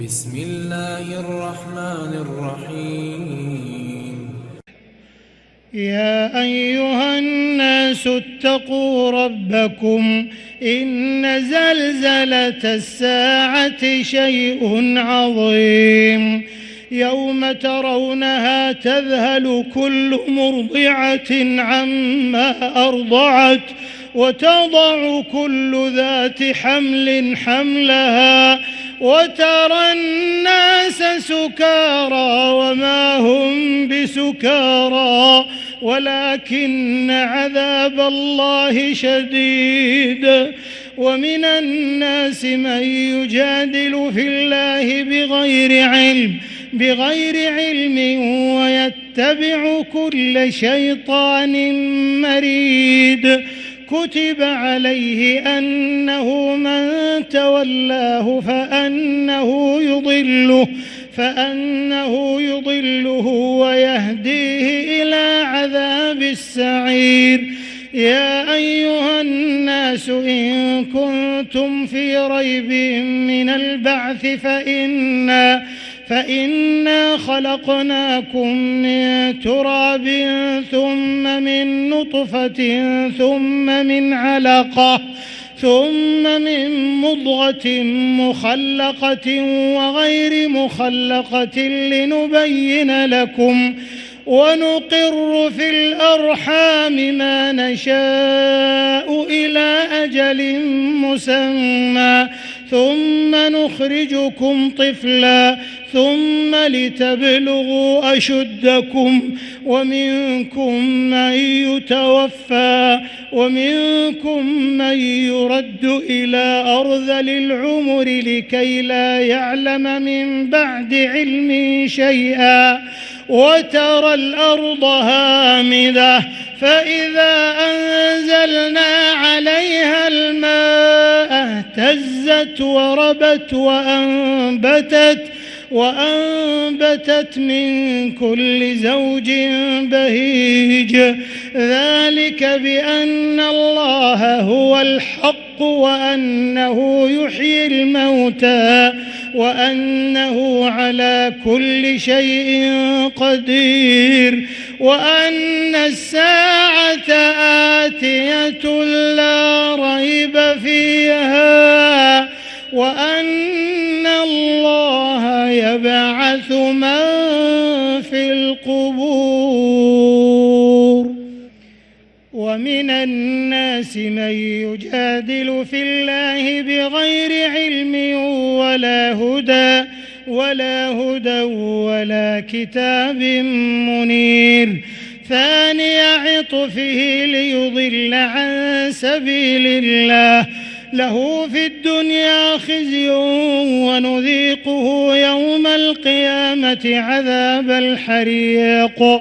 بسم الله الرحمن الرحيم. يا أيها الناس اتقوا ربكم إن زلزلة الساعة شيء عظيم يوم ترونها تذهل كل مرضعة عما أرضعت وتضع كل ذات حمل حملها وترى الناس سكارى وما هم بسكارى ولكن عذاب الله شديد. ومن الناس من يجادل في الله بغير علم ويتبع كل شيطان مريد. كتب عليه أنه من تولاه فأنه يضله ويهديه إلى عذاب السعير. يا أيها الناس إن كنتم في ريب من البعث فإنا خلقناكم من تراب ثم من نطفة ثم من علقة ثم من مضغة مخلقة وغير مخلقة لنبين لكم ونقر في الأرحام ما نشاء إلى أجل مسمى ثم نخرجكم طفلا ثم لتبلغوا أشدكم ومنكم من يتوفى ومنكم من يرد إلى أرذل العمر لكي لا يعلم من بعد علم شيئا. وترى الأرض هامدة فإذا أنزلنا عليها الماء اهتزت وربت وأنبتت من كل زوج بهيج. ذلك بأن الله هو الحق وأنه يحيي الموتى وأنه على كل شيء قدير وأن الساعة آتية لا ريب فيها وأن الله يبعث من في القبور. ومن الناس من يجادل في الله بغير علم ولا هدى ولا كتاب منير. ثاني عطفه ليضل عن سبيل الله له في الدنيا خزي ونذيقه يوم القيامة عذاب الحريق.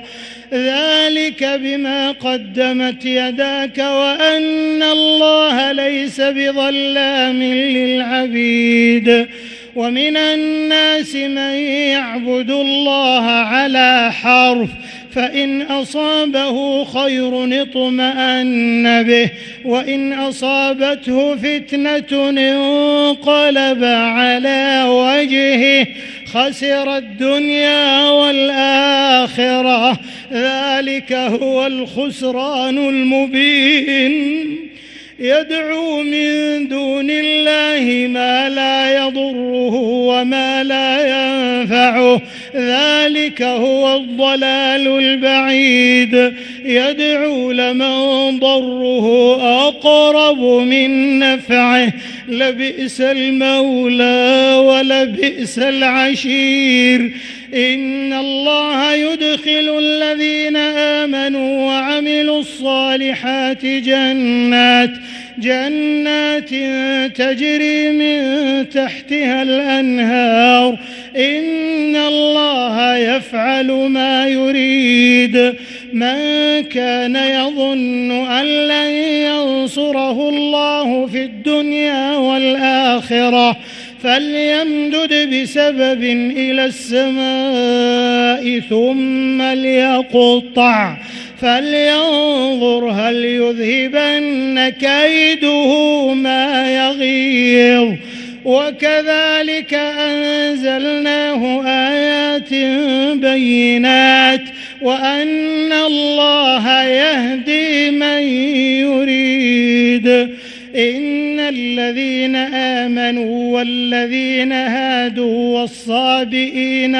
ذلك بما قدمت يداك وأن الله ليس بظلام للعبيد. ومن الناس من يعبد الله على حرف فإن أصابه خير اطمأن به وإن أصابته فتنة انقلب على وجهه خسر الدنيا والآخرة. ذلك هو الخسران المبين. يدعو من دون الله ما لا يضره وما لا ينفعه ذلك هو الضلال البعيد. يدعو لمن ضره أقرب من نفعه لبئس المولى ولبئس العشير. إن الله يدخل الذين آمنوا وعملوا الصالحات جنات تجري من تحتها الأنهار. إن الله يفعل ما يريد. من كان يظن أن لن ينصره الله في الدنيا والآخرة فليمدد بسبب إلى السماء ثم ليقطع فلينظر هل يذهبن كيده ما يغيظ وكذلك أنزلناه آيات بينات وأن الله يهدي من يريد. إن الذين آمنوا والذين هادوا والصابئين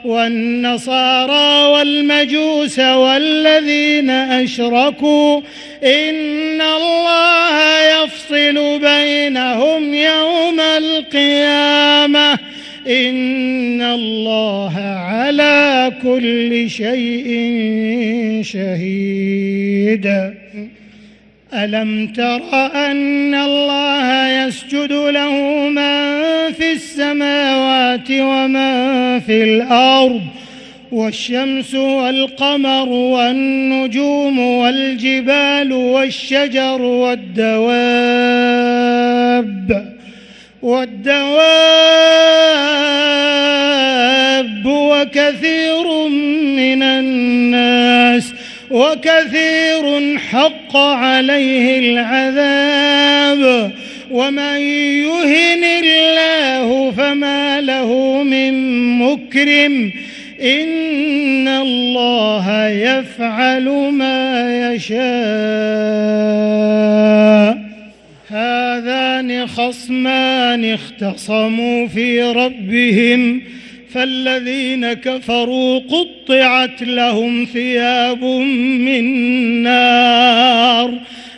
والنصارى والمجوس والذين أشركوا إن الله يفصل بينهم يوم القيامة إن الله على كل شيء شهيد. ألم تر أن الله يسجد له من في السماوات ومن في الأرض والشمس والقمر والنجوم والجبال والشجر والدواب وكثير حق عليه العذاب ومن يهن الله فما له من مكرم إن الله يفعل ما يشاء. هذان خصمان اختصموا في ربهم فالذين كفروا قطعت لهم ثياب من نار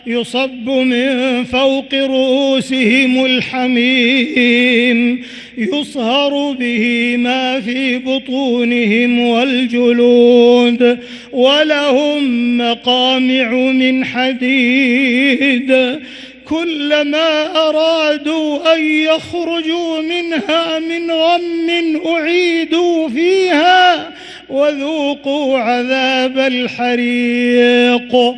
يصب من فوق رؤوسهم الحميم يصهر به ما في بطونهم والجلود ولهم مقامع من حديد كلما أرادوا أن يخرجوا منها من غم أعيدوا فيها وذوقوا عذاب الحريق.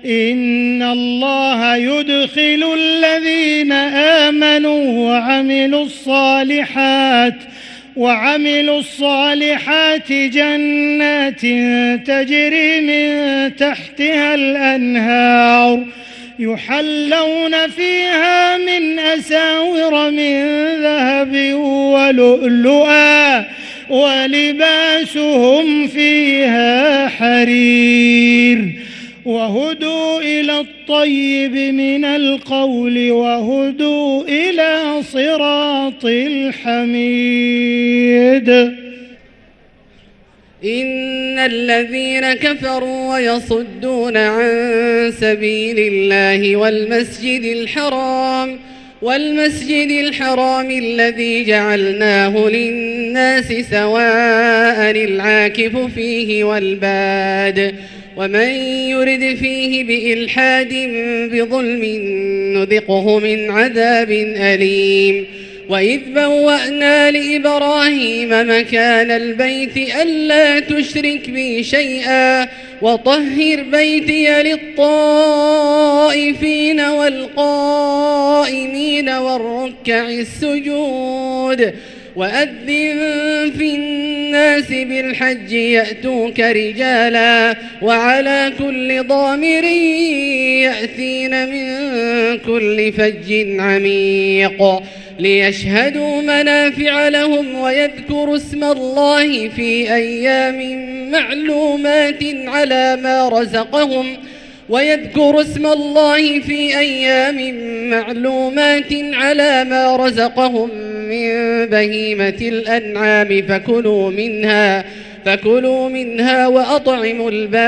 إن الله يدخل الذين آمنوا وعملوا الصالحات جنات تجري من تحتها الأنهار يحلون فيها من أساور من ذهب ولؤلؤا ولباسهم فيها حرير وهدوا إلى الطيب من القول وهدوا إلى صراط الحميد. إن الذين كفروا ويصدون عن سبيل الله والمسجد الحرام الذي جعلناه للناس سواء العاكف فيه والباد ومن يرد فيه بإلحاد بظلم نذقه من عذاب أليم. وإذ بوأنا لإبراهيم مكان البيت ألا تشرك بي شيئا وطهر بيتي للطائفين والقائمين والركع السجود. وأذن في الناس بالحج يأتوك رجالا وعلى كل ضامر يأتين من كل فج عميق ليشهدوا منافع لهم ويذكروا اسم الله في أيام معلومات على ما رزقهم من بهيمة الأنعام فكلوا منها وأطعموا البائس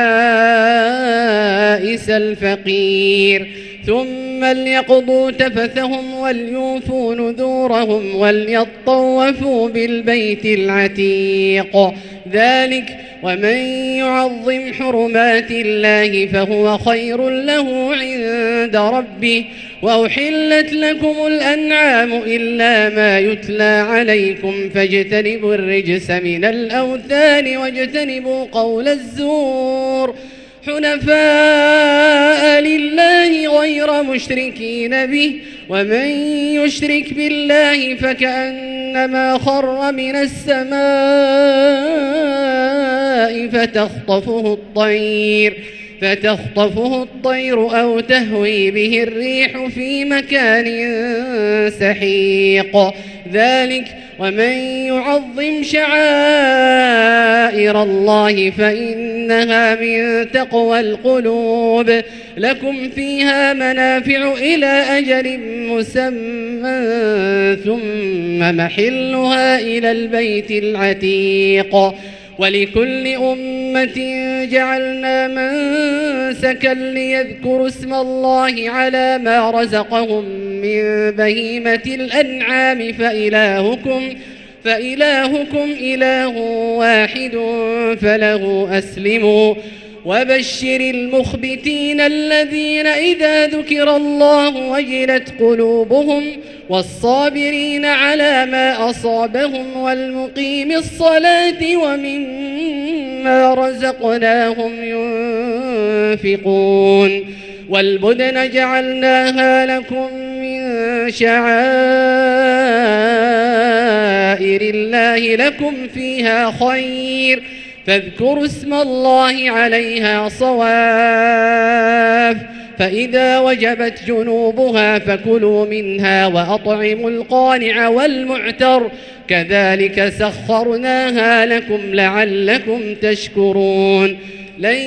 الفقير ثم ليقضوا تفثهم وليوفوا نذورهم وليطوفوا بالبيت العتيق. ذلك ومن يعظم حرمات الله فهو خير له عند ربه. وأحلت لكم الأنعام إلا ما يتلى عليكم فاجتنبوا الرجس من الأوثان واجتنبوا قول الزور حنفاء لله غير مشركين به ومن يشرك بالله فكأنما خر من السماء فتخطفه الطير فتخطفه الطير أو تهوي به الريح في مكان سحيق ذلك ومن يعظم شعائر الله فإنها من تقوى القلوب لكم فيها منافع إلى أجل مسمى ثم محلها إلى البيت العتيق ولكل أمة جعلنا منسكا ليذكروا اسم الله على ما رزقهم من بهيمة الأنعام فإلهكم إله واحد فله أسلموا وبشر المخبتين الذين إذا ذكر الله وجلت قلوبهم والصابرين على ما أصابهم والمقيم الصلاة ومما رزقناهم ينفقون والبدن جعلناها لكم من شعائر الله لكم فيها خير فاذكروا اسم الله عليها صواف فإذا وجبت جنوبها فكلوا منها وأطعموا القانع والمعتر كذلك سخرناها لكم لعلكم تشكرون لن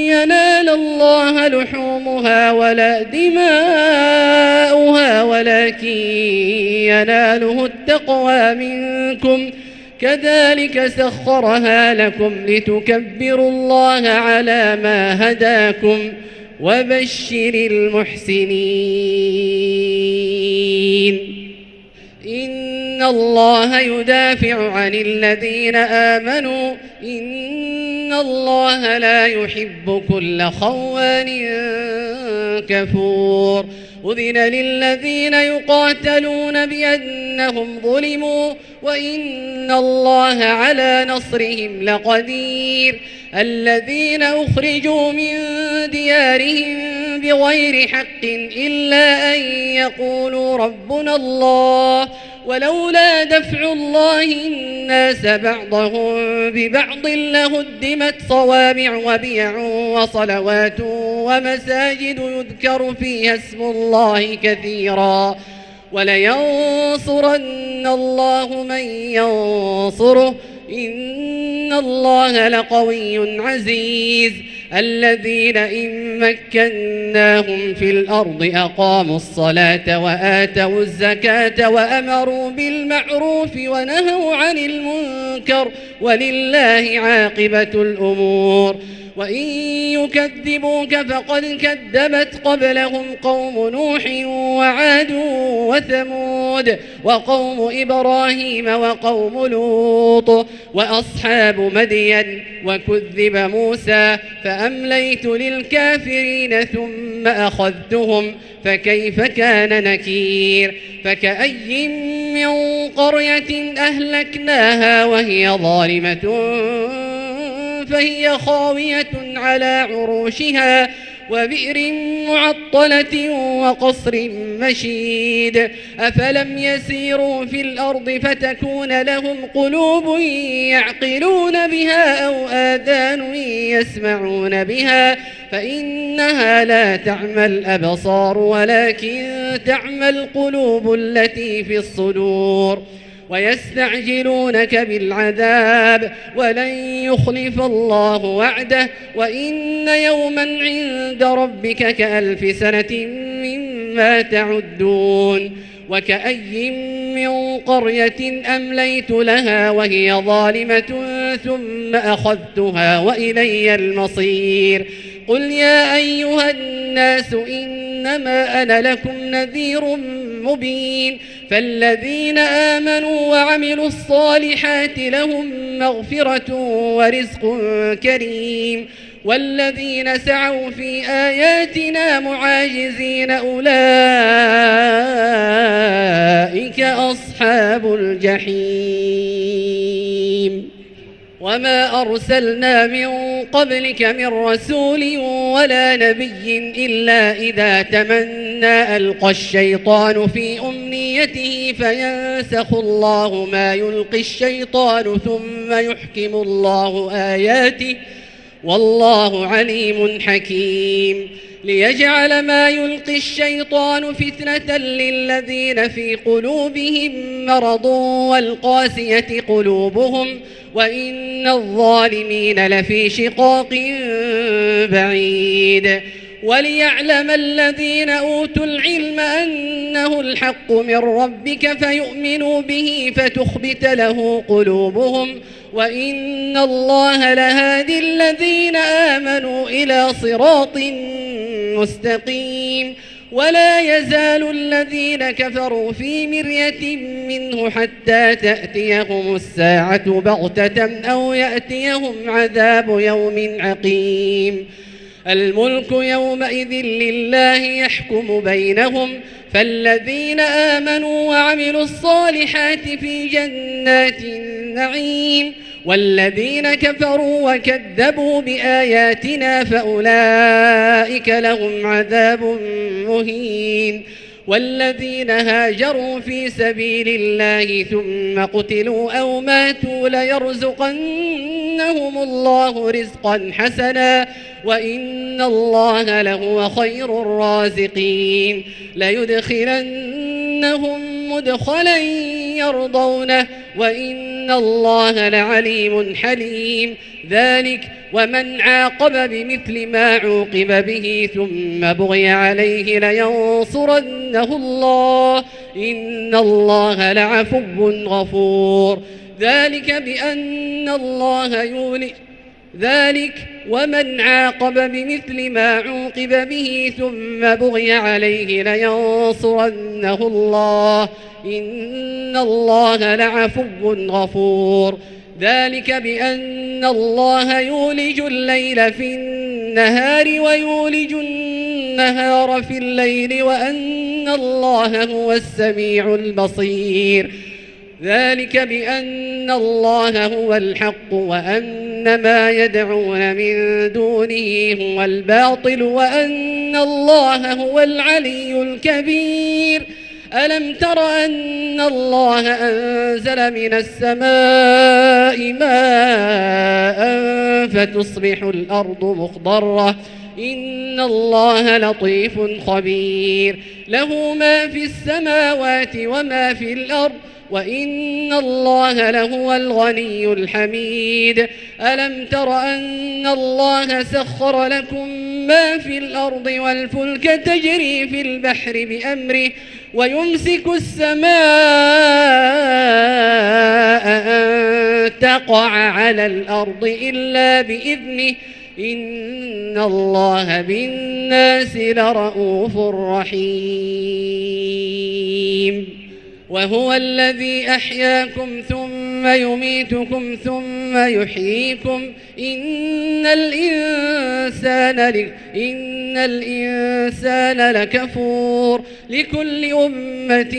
ينال الله لحومها ولا دماؤها ولكن يناله التقوى منكم كذلك سخرها لكم لتكبروا الله على ما هداكم وبشر المحسنين إن الله يدافع عن الذين آمنوا إن الله لا يحب كل خوان كفور أذن للذين يقاتلون بأنهم ظلموا وإن الله على نصرهم لقدير الذين أخرجوا من ديارهم بغير حق إلا أن يقولوا ربنا الله ولولا دفع الله الناس بعضهم ببعض لهدمت صوامع وبيع وصلوات ومساجد يذكر فيها اسم الله كثيرا ولينصرن الله من ينصره إن الله لقوي عزيز الذين إن مكناهم في الأرض أقاموا الصلاة وآتوا الزكاة وأمروا بالمعروف ونهوا عن المنكر ولله عاقبة الأمور وإن يكذبوك فقد كذبت قبلهم قوم نوح وعاد وثمود وقوم إبراهيم وقوم لوط وأصحاب مدين وكذب موسى فأمليت للكافرين ثم أخذتهم فكيف كان نكير فكأي من قرية أهلكناها وهي ظالمة فهي خاوية على عروشها وبئر معطلة وقصر مشيد أفلم يسيروا في الأرض فتكون لهم قلوب يعقلون بها أو آذان يسمعون بها فإنها لا تعمى الأبصار ولكن تعمى القلوب التي في الصدور ويستعجلونك بالعذاب ولن يخلف الله وعده وإن يوما عند ربك كألف سنة مما تعدون وكأي من قرية أمليت لها وهي ظالمة ثم أخذتها وإلي المصير قل يا أيها الناس إنما أنا لكم نذير مبين فالذين آمنوا وعملوا الصالحات لهم مغفرة ورزق كريم والذين سعوا في آياتنا معاجزين أولئك أصحاب الجحيم وما أرسلنا من قبلك من رسول ولا نبي إلا إذا تمنى ألقى الشيطان في أمنيته فينسخ الله ما يلقي الشيطان ثم يحكم الله آياته والله عليم حكيم ليجعل ما يلقي الشيطان فتنة للذين في قلوبهم مرض والقاسية قلوبهم وإن الظالمين لفي شقاق بعيد وليعلم الذين أوتوا العلم أنه الحق من ربك فيؤمنوا به فتخبت له قلوبهم وإن الله لهادي الذين آمنوا إلى صراط مستقيم ولا يزال الذين كفروا في مرية منه حتى تأتيهم الساعة بغتة أو يأتيهم عذاب يوم عقيم الملك يومئذ لله يحكم بينهم فالذين آمنوا وعملوا الصالحات في جنات النعيم والذين كفروا وكذبوا بآياتنا فأولئك لهم عذاب مهين والذين هاجروا في سبيل الله ثم قتلوا أو ماتوا ليرزقنهم الله رزقا حسنا وإن الله لهو خير الرازقين ليدخلنهم مدخلا يرضونه وإن الله لعليم حليم ذلك ومن عاقب بمثل ما عوقب به ثم بغي عليه لينصرنه الله إن الله لعفو غفور ذلك ومن عاقب بمثل ما عوقب به ثم بغي عليه لينصرنه الله إن الله لعفو غفور ذلك بأن الله يولج الليل في النهار ويولج النهار في الليل وأن الله هو السميع البصير ذلك بأن الله هو الحق وأن ما يدعون من دونه هو الباطل وأن الله هو العلي الكبير ألم تر أن الله أنزل من السماء ماء فتصبح الأرض مخضرة إن الله لطيف خبير له ما في السماوات وما في الأرض وإن الله لهو الغني الحميد ألم تر أن الله سخر لكم ما في الأرض والفلك تجري في البحر بأمره ويمسك السماء أن تقع على الأرض إلا بإذنه إن الله بالناس لرءوف رحيم وهو الذي أحياكم ثم يميتكم ثم يحييكم إن الإنسان لكفور لكل أمة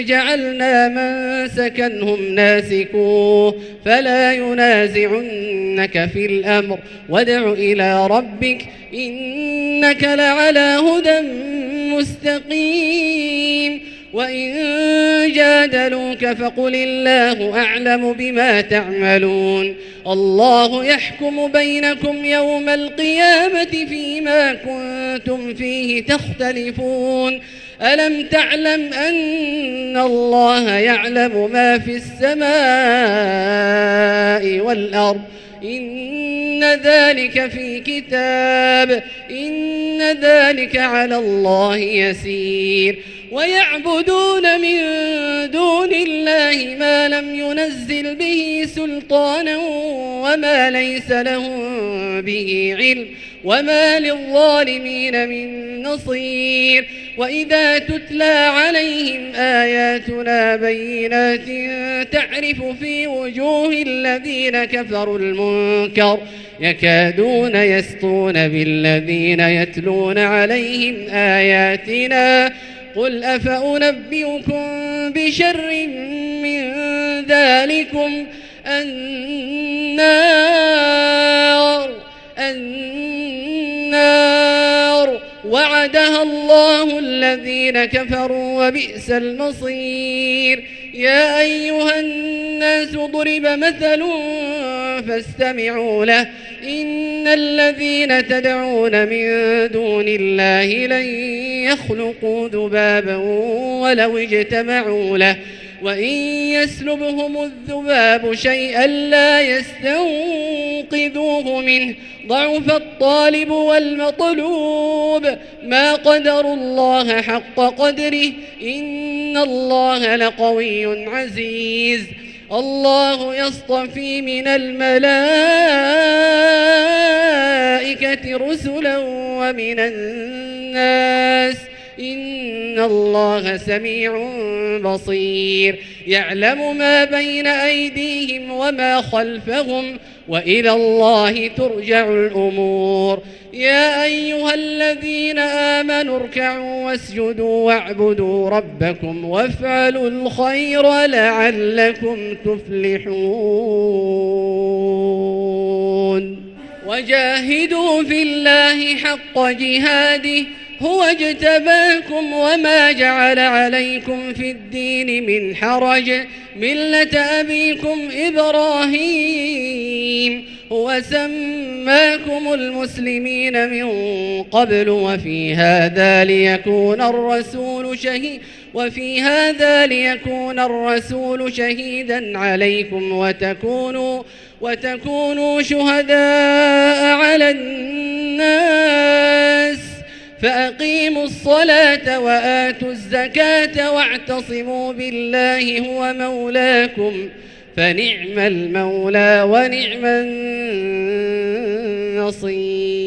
جعلنا منسكا هم ناسكوه فلا ينازعنك في الأمر وادع إلى ربك إنك لعلى هدى مستقيم وإن جادلوك فقل الله أعلم بما تعملون الله يحكم بينكم يوم القيامة فيما كنتم فيه تختلفون ألم تعلم أن الله يعلم ما في السماء والأرض إن ذلك في كتاب إن ذلك على الله يسير ويعبدون من دون الله ما لم ينزل به سلطانا وما ليس لهم به علم وما للظالمين من نصير وإذا تتلى عليهم آياتنا بينات تعرف في وجوه الذين كفروا المنكر يكادون يسطون بالذين يتلون عليهم آياتنا قل أفأنبئكم بشر من ذلكم النار وعدها الله الذين كفروا وبئس المصير يا أيها الناس ضرب مثل فاستمعوا له إن الذين تدعون من دون الله لن يخلقوا ذبابا ولو اجتمعوا له وإن يسلبهم الذباب شيئا لا يستنقذوه منه ضعف الطالب والمطلوب ما قدروا الله حق قدره إن الله لقوي عزيز الله يصطفي من الملائكة رسلا ومن الناس إن الله سميع بصير يعلم ما بين أيديهم وما خلفهم وإلى الله ترجع الأمور يا أيها الذين آمنوا اركعوا واسجدوا واعبدوا ربكم وافعلوا الخير لعلكم تفلحون وجاهدوا في الله حق جهاده هو اجتباكم وما جعل عليكم في الدين من حرج ملة أبيكم إبراهيم هو سماكم المسلمين من قبل وفي هذا ليكون الرسول شهيدا عليكم وتكونوا شهداء على الناس فأقيموا الصلاة وآتوا الزكاة واعتصموا بالله هو مولاكم فنعم المولى ونعم النصير